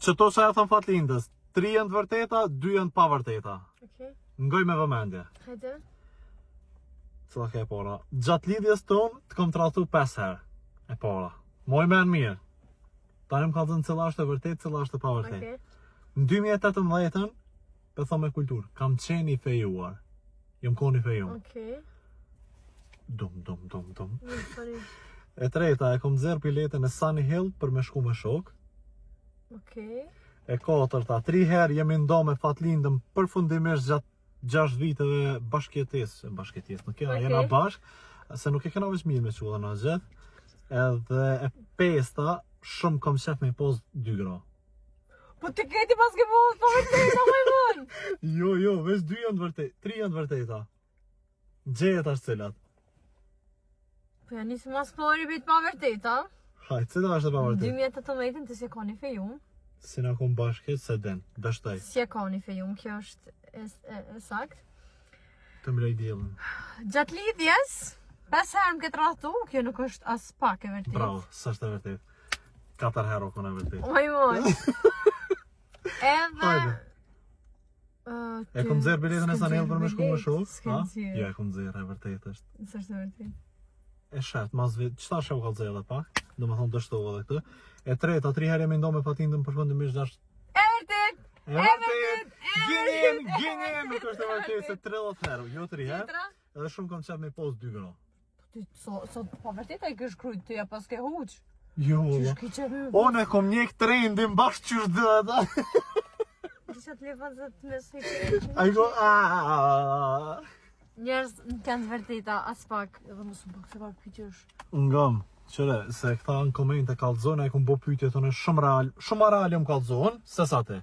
Çto që ja thon fatlindës, 3 janë të vërteta, 2 janë pa vërteta. Okej. Ngoj me vëmendje. Hajde. Cila ke e para? Gjatë lidhjes tonë të kom tratu 5 herë. E para. Moj me në mirë. Tani më ka thënë cila është e vërtet, cila është e pa vërtet. Okej. Në 2018-ën, pe thom me kulturë, kam qenë i fejuar. Jom koni fejum. Okej. Dum. Sorry. E treta, e kom zerë biletën e Sunny Hill për me shku me shok. Okej. E katërta, 3 herë jemi ndo me fatlindëm përfundimisht gjatë 6 viteve bashkëjetesë, nuk kena, Okej. jena bashk, se nuk e kena veç mirë me qulla na gjithë. Edhe e pesta, shumë kom qef me pos 2 gra. Po të keti pas ke po vërtet, o më vonë. Jo, veç 2 janë të vërtet, 3 janë të vërteta. Gjejet ashtë cilat. Po ja nisë mas pari bit pa vërteta. Haj, cila është e pa vërtet? 2018 të si e ka një fejum. Si na kom bashkë, se den, dështaj, Si e ka një fejum, kjo është e sakt. të mlej djelën. Gjatë lidhjes, 5 herë më këtë ratu, kjo nuk është as pak e vërtet. Bravo, së është e vërtet. 4 herë o kone vërtet. O më vonë. Edhe... Hajde. E kom zerë biletën e Sunny Hill për me shku me shok? S'kem zirë. Jo, e kom zerë, e vërtet është. S'është e vërtet. E shet, mas vit, qëta shë u ka zerë dhe pak? Do me thonë dështova dhe këtë. E treta, 3 herë jemi ndo me fatindën për fundimisht dash. E vërtet! E vërtet! Gjenim! Nuk është e vërtet se 30 herë, jo 3 herë. Tjetra? Edhe shumë kom qef me pos 2 gra. Ty sot pa vërtet ai ke shkrujt ty ja pas ke huq. Jo, Qysh ke qenë? One kom njek trendin bashkë qysh dhe ata. Disha të levazet me se ke. Ai go aaaaaa. Njerëz nuk kanë të vërteta as pak, edhe mos më pak se pak pyetësh. Ngam, qëre, se këta në komente kalzojnë, e kom bo pyetje tonë shumë real, shumë real jom kalzojnë, se sa te.